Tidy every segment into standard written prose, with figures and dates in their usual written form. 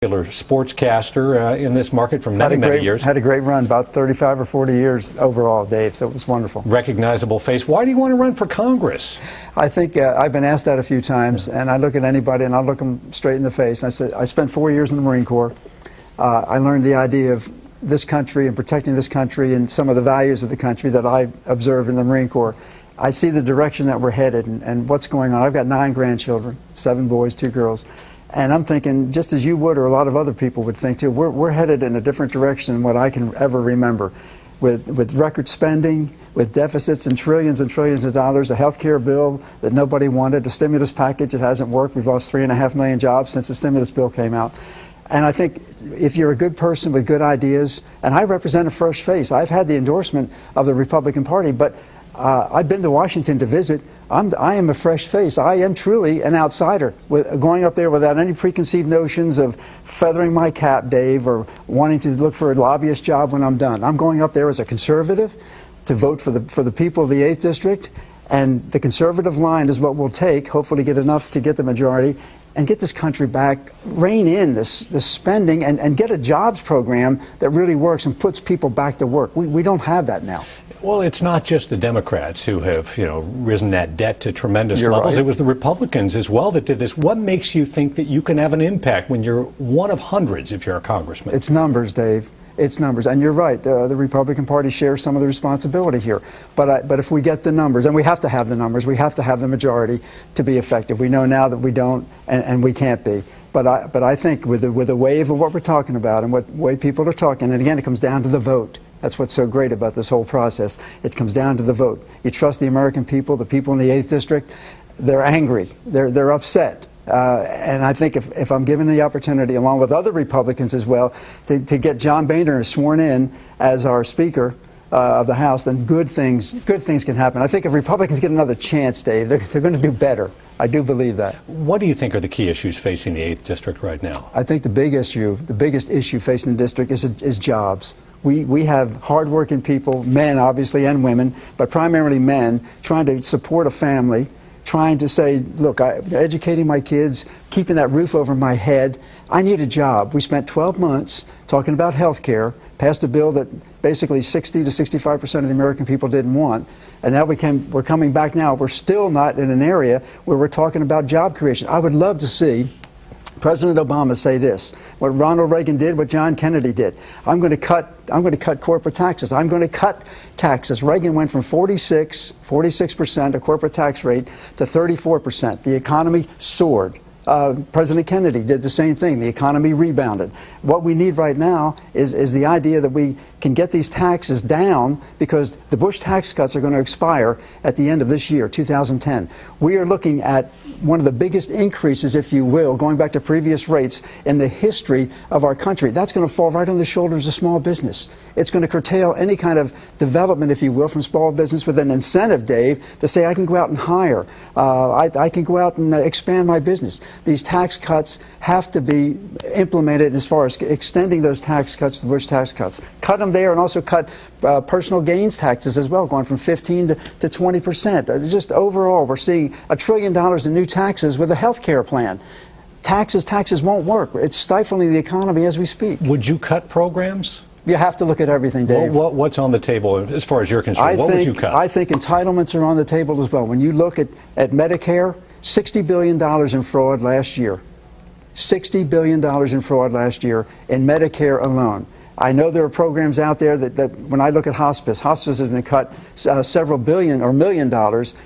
Sportscaster in this market for many years. Had a great run, about 35 or 40 years overall, Dave, so it was wonderful. Recognizable face. Why do you want to run for Congress? I think I've been asked that a few times, and I look at anybody and I look them straight in the face. And I said, I spent 4 years in the Marine Corps. I learned the idea of this country and protecting this country and some of the values of the country that I observed in the Marine Corps. I see the direction that we're headed and what's going on. I've got 9 grandchildren, 7 boys, 2 girls. And I'm thinking, just as you would or a lot of other people would think too, we're headed in a different direction than what I can ever remember. With record spending, with deficits and trillions of dollars, a health care bill that nobody wanted, a stimulus package that hasn't worked. We've lost 3.5 million jobs since the stimulus bill came out. And I think if you're a good person with good ideas, and I represent a fresh face, I've had the endorsement of the Republican Party, but I've been to Washington to visit. I am a fresh face. I am truly an outsider, going up there without any preconceived notions of feathering my cap, Dave, or wanting to look for a lobbyist job when I'm done. I'm going up there as a conservative to vote for the people of the 8th District, and the conservative line is what we'll take, hopefully get enough to get the majority, and get this country back, rein in this spending, and get a jobs program that really works and puts people back to work. We don't have that now. Well, it's not just the Democrats who have, risen that debt to tremendous levels. Right. It was the Republicans as well that did this. What makes you think that you can have an impact when you're one of hundreds if you're a congressman? It's numbers, Dave. It's numbers. And you're right, the Republican Party shares some of the responsibility here. But if we get the numbers, and we have to have the numbers, we have to have the majority to be effective. We know now that we don't, and we can't be. But I think with the wave of what we're talking about and what way people are talking, and again, it comes down to the vote. That's what's so great about this whole process. It comes down to the vote. You trust the American people, the people in the 8th District, they're angry, they're upset. And I think if I'm given the opportunity, along with other Republicans as well, to get John Boehner sworn in as our Speaker of the House, then good things can happen. I think if Republicans get another chance, Dave, they're going to do better. I do believe that. What do you think are the key issues facing the 8th District right now? I think the biggest issue facing the district is jobs. We have hardworking people, men obviously and women, but primarily men, trying to support a family, trying to say, look, I'm educating my kids, keeping that roof over my head. I need a job. We spent 12 months talking about health care, passed a bill that basically 60 to 65% of the American people didn't want. And now we're coming back now. We're still not in an area where we're talking about job creation. I would love to see President Obama say this, what Ronald Reagan did, what John Kennedy did. I'm going to cut corporate taxes. I'm going to cut taxes. Reagan went from 46% a corporate tax rate to 34%. The economy soared. President Kennedy did the same thing. The economy rebounded. What we need right now is the idea that we can get these taxes down, because the Bush tax cuts are going to expire at the end of this year, 2010. We are looking at one of the biggest increases, if you will, going back to previous rates in the history of our country. That's going to fall right on the shoulders of small business. It's going to curtail any kind of development, if you will, from small business, with an incentive, Dave, to say I can go out and hire. I can go out and expand my business. These tax cuts have to be implemented as far as extending those tax cuts, the Bush tax cuts. Cut them there, and also cut personal gains taxes as well, going from 15 to 20%. Just overall, we're seeing $1 trillion in new taxes with a health care plan. Taxes won't work. It's stifling the economy as we speak. Would you cut programs? You have to look at everything, Dave. Well, what's on the table as far as you're concerned? What would you cut? I think entitlements are on the table as well. When you look at Medicare, $60 billion in fraud last year. $60 billion in fraud last year in Medicare alone. I know there are programs out there that when I look at hospice has been cut several billion or $1 million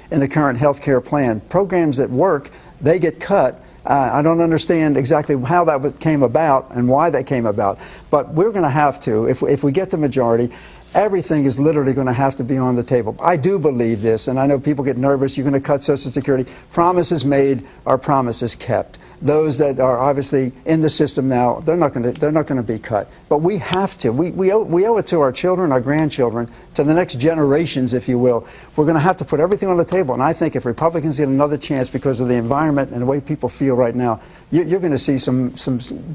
in the current health care plan. Programs that work, they get cut. I don't understand exactly how that came about and why that came about. But we're going to have to, if we get the majority, everything is literally going to have to be on the table. I do believe this, and I know people get nervous. You're going to cut Social Security. Promises made are promises kept. Those that are obviously in the system now, they're not going to be cut. But we have to. We owe it to our children, our grandchildren, to the next generations, if you will. We're going to have to put everything on the table. And I think if Republicans get another chance because of the environment and the way people feel right now, you're going to see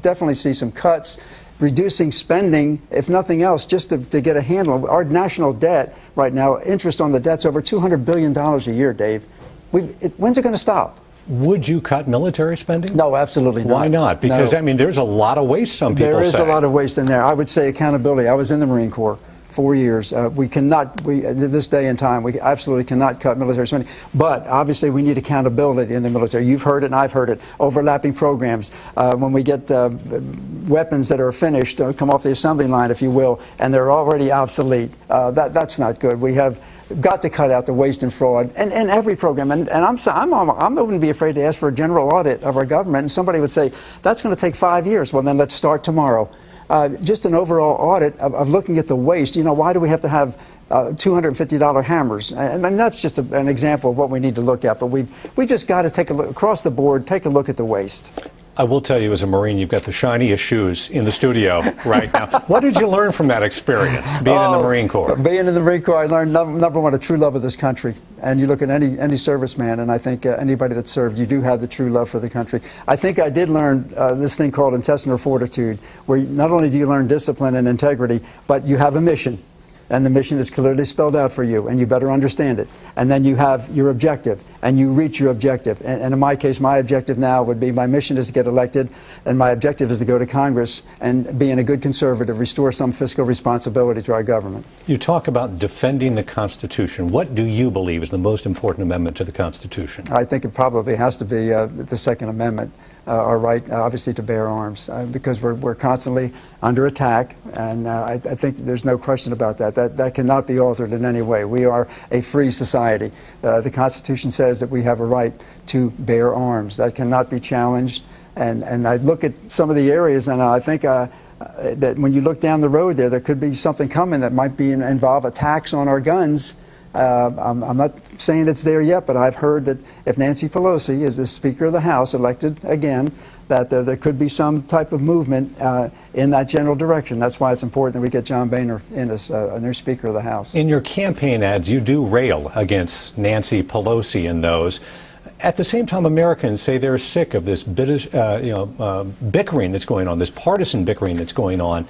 definitely see some cuts. Reducing spending, if nothing else, just to get a handle of our national debt right now. Interest on the debt's over $200 billion a year, Dave. When's it going to stop? Would you cut military spending? No, absolutely not. Why not? Because, No. I mean, there's a lot of waste, some people say. There is a lot of waste in there. I would say accountability. I was in the Marine Corps 4 years. We cannot, this day and time, we absolutely cannot cut military spending. But obviously we need accountability in the military. You've heard it and I've heard it. Overlapping programs. When we get weapons that are finished, come off the assembly line, if you will, and they're already obsolete, that's not good. We have got to cut out the waste and fraud in every program. And I wouldn't be afraid to ask for a general audit of our government. And somebody would say, that's going to take 5 years. Well, then let's start tomorrow. Just an overall audit of looking at the waste. You know, why do we have to have $250 hammers? And that's just an example of what we need to look at. But we just got to take a look across the board, take a look at the waste. I will tell you, as a Marine, you've got the shiniest shoes in the studio right now. What did you learn from that experience, being in the Marine Corps? Being in the Marine Corps, I learned, number one, a true love of this country. And you look at any serviceman, and I think anybody that served, you do have the true love for the country. I think I did learn this thing called intestinal fortitude, where not only do you learn discipline and integrity, but you have a mission. And the mission is clearly spelled out for you, and you better understand it. And then you have your objective, and you reach your objective. And in my case, my objective now would be, my mission is to get elected, and my objective is to go to Congress and, being a good conservative, restore some fiscal responsibility to our government. You talk about defending the Constitution. What do you believe is the most important amendment to the Constitution? I think it probably has to be the Second Amendment. Our right, obviously, to bear arms, because we're constantly under attack, and I think there's no question about that. That cannot be altered in any way. We are a free society. The Constitution says that we have a right to bear arms. That cannot be challenged. And I look at some of the areas, and I think that when you look down the road there could be something coming that might involve attacks on our guns. I'm not saying it's there yet, but I've heard that if Nancy Pelosi is the Speaker of the House, elected again, that there could be some type of movement in that general direction. That's why it's important that we get John Boehner in as a new Speaker of the House. In your campaign ads, you do rail against Nancy Pelosi in those. At the same time, Americans say they're sick of this bickering that's going on, this partisan bickering that's going on.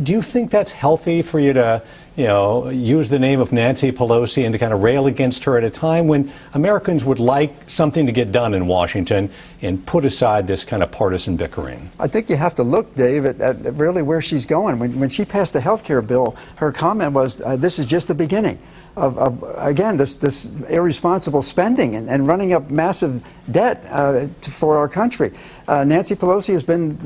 Do you think that's healthy for you to, use the name of Nancy Pelosi and to kind of rail against her at a time when Americans would like something to get done in Washington and put aside this kind of partisan bickering? I think you have to look, Dave, at really where she's going. When she passed the health care bill, her comment was, this is just the beginning again, this irresponsible spending and running up massive debt for our country. Nancy Pelosi has been,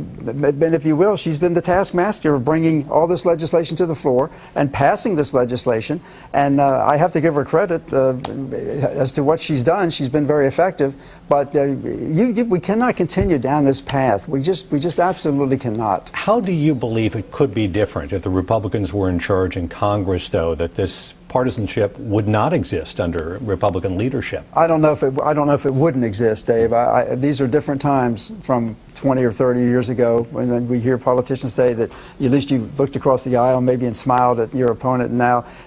if you will, she's been the taskmaster of bringing all this legislation to the floor and passing this legislation. And I have to give her credit as to what she's done. She's been very effective. But we cannot continue down this path. We just absolutely cannot. How do you believe it could be different if the Republicans were in charge in Congress, though, that this partisanship would not exist under Republican leadership? I don't know if it wouldn't exist, Dave. These are different times from 20 or 30 years ago, when we hear politicians say that at least you looked across the aisle maybe and smiled at your opponent, and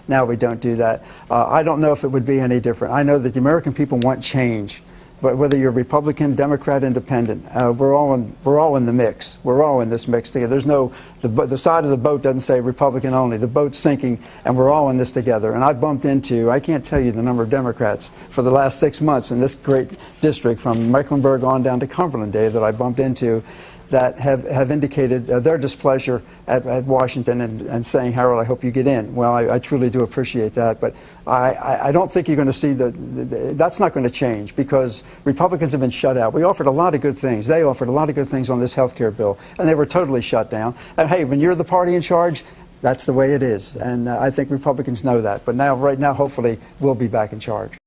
now we don't do that. I don't know if it would be any different. I know that the American people want change. But whether you're Republican, Democrat, Independent, we're all in the mix. We're all in this mix together. There's no the side of the boat doesn't say Republican only. The boat's sinking, and we're all in this together. And I've bumped into, I can't tell you the number of Democrats for the last 6 months in this great district, from Mecklenburg on down to Cumberland, Dave, that I bumped into, that have indicated their displeasure at Washington and saying, Harold, I hope you get in. Well, I truly do appreciate that, but I don't think you're going to see that's not going to change, because Republicans have been shut out. We offered a lot of good things. They offered a lot of good things on this health care bill, and they were totally shut down. And hey, when you're the party in charge, that's the way it is. And I think Republicans know that. But right now, hopefully, we'll be back in charge.